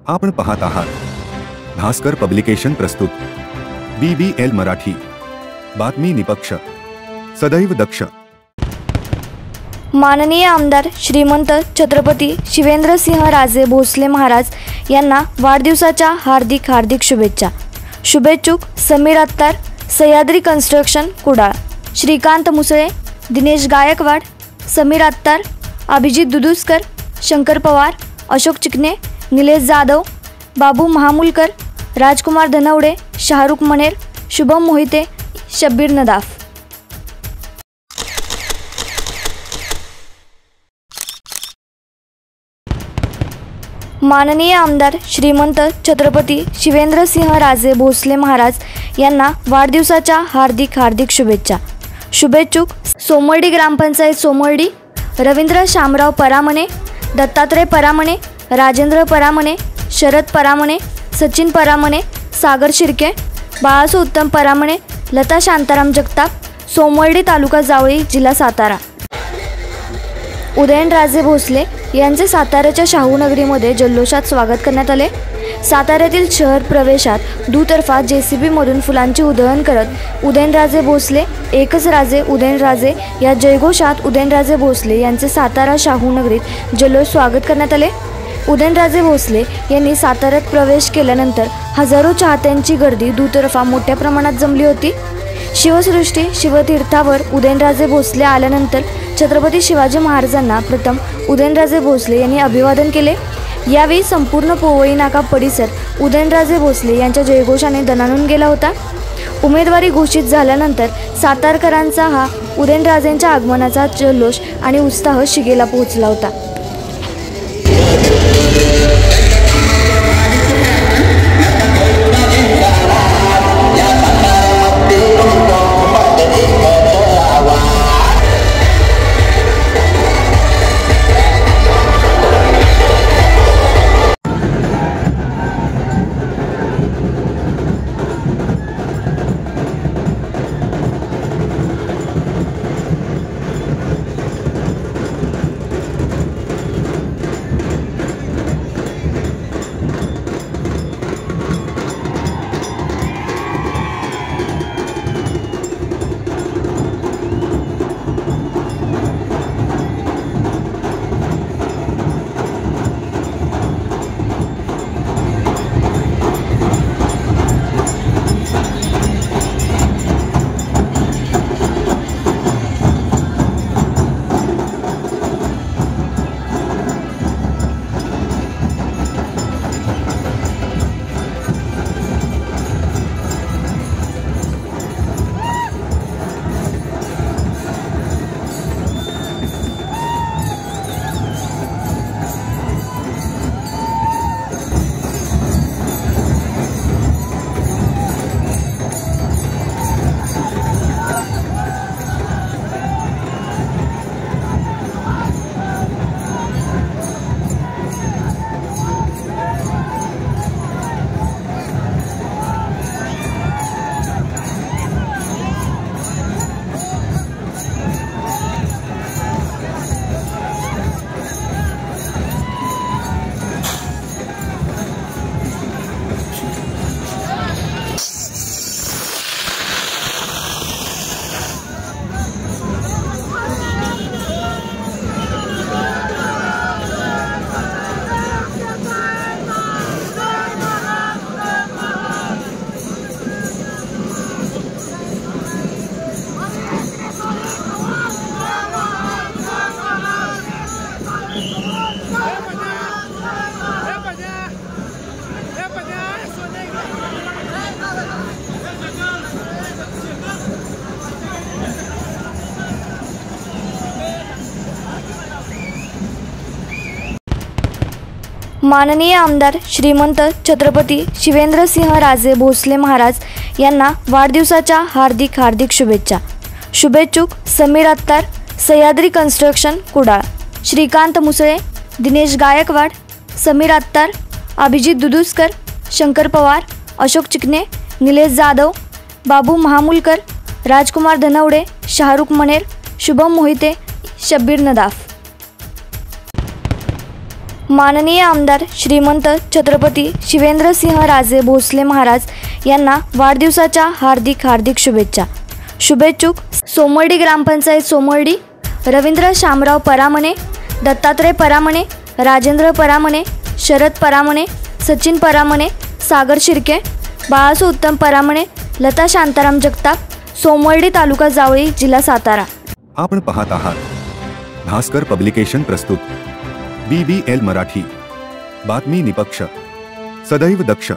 आपण पाहत आहात भास्कर पब्लिकेशन प्रस्तुत BBL मराठी, बातमी निपक्ष, सदैव दक्ष। माननीय आमदार श्रीमंत छत्रपती शिवेंद्रसिंहराजे भोसले महाराज यांना वाढदिवसाच्या हार्दिक हार्दिक शुभेच्छा। शुभेच्छुक समीर अत्तार, सह्याद्री कन्स्ट्रक्शन कुडाळ, श्रीकांत मुसळे, दिनेश गायकवाड, समीर अत्तार, अभिजित दुदुस्कर, शंकर पवार, अशोक चिकणे, निलेश जाधव, बाबू महामुलकर, राजकुमार धनवडे, शाहरुख मनेर, शुभम मोहिते, शब्बीर नदाफ। माननीय आमदार श्रीमंत छत्रपती शिवेंद्रसिंहराजे भोसले महाराज यांना वाढदिवसाच्या हार्दिक हार्दिक शुभेच्छा। शुभेच्छुक सोमर्डी ग्रामपंचायत सोमर्डी, रवींद्र शामराव परामणे, दत्तात्रय परामणे, राजेंद्र परामणे, शरद परामणे, सचिन परामणे, सागर शिर्के, बाळासो उत्तम परामणे, लता शांताराम जगताप, सोमवर्डी तालुका जावळी, जिल्हा सातारा। उदयनराजे भोसले यांचे साताऱ्याच्या शाहूनगरीमध्ये जल्लोषात स्वागत करण्यात आले। साताऱ्यातील शहर प्रवेशात दुतर्फा JCB मधून फुलांची उधळण करत उदयनराजे भोसले एकच राजे उदयनराजे या जयघोषात उदयनराजे भोसले यांचे सातारा शाहूनगरीत जल्लोष स्वागत करण्यात आले। उदयनराजे भोसले यांनी साताऱ्यात प्रवेश केल्यानंतर हजारो चाहत्यांची गर्दी दुतर्फा मोठ्या प्रमाणात जमली होती। शिवसृष्टी शिवतीर्थावर उदयनराजे भोसले आल्यानंतर छत्रपती शिवाजी महाराजांना प्रथम उदयनराजे भोसले यांनी अभिवादन केले। यावेळी संपूर्ण पोवई नाका परिसर उदयनराजे भोसले यांच्या जयघोषाने दणाणून गेला होता। उमेदवारी घोषित झाल्यानंतर सातारकरांचा हा उदयनराजेंच्या आगमनाचा जल्लोष आणि उत्साह शिगेला पोहोचला होता। माननीय आमदार श्रीमंत छत्रपती शिवेंद्रसिंहराजे भोसले महाराज यांना वाढदिवसाच्या हार्दिक हार्दिक शुभेच्छा। शुभेच्छुक समीर अत्तार, सह्याद्री कन्स्ट्रक्शन कुडाळ, श्रीकांत मुसळे, दिनेश गायकवाड, समीर अत्तार, अभिजित दुदुस्कर, शंकर पवार, अशोक चिकणे, निलेश जाधव, बाबू महामुलकर, राजकुमार धनवडे, शाहरुख मनेर, शुभम मोहिते, शब्बीर नदाफ। माननीय आमदार श्रीमंत छत्रपती शिवेंद्रसिंहराजे भोसले महाराज यांना वाढदिवसाच्या हार्दिक हार्दिक शुभेच्छा. शुभेच्छुक सोमर्डी ग्रामपंचायत सोमर्डी, रवींद्र शामराव परामणे, दत्तात्रय परामणे, राजेंद्र परामणे, शरद परामणे, सचिन परामणे, सागर शिर्के, बाळासो उत्तम परामणे, लता शांताराम जगताप, सोमर्डी तालुका जावळी, जिल्हा सातारा. आपण पाहत आहात भास्कर पब्लिकेशन प्रस्तुत BBL मराठी. बातमी निपक्ष, सदैव दक्ष.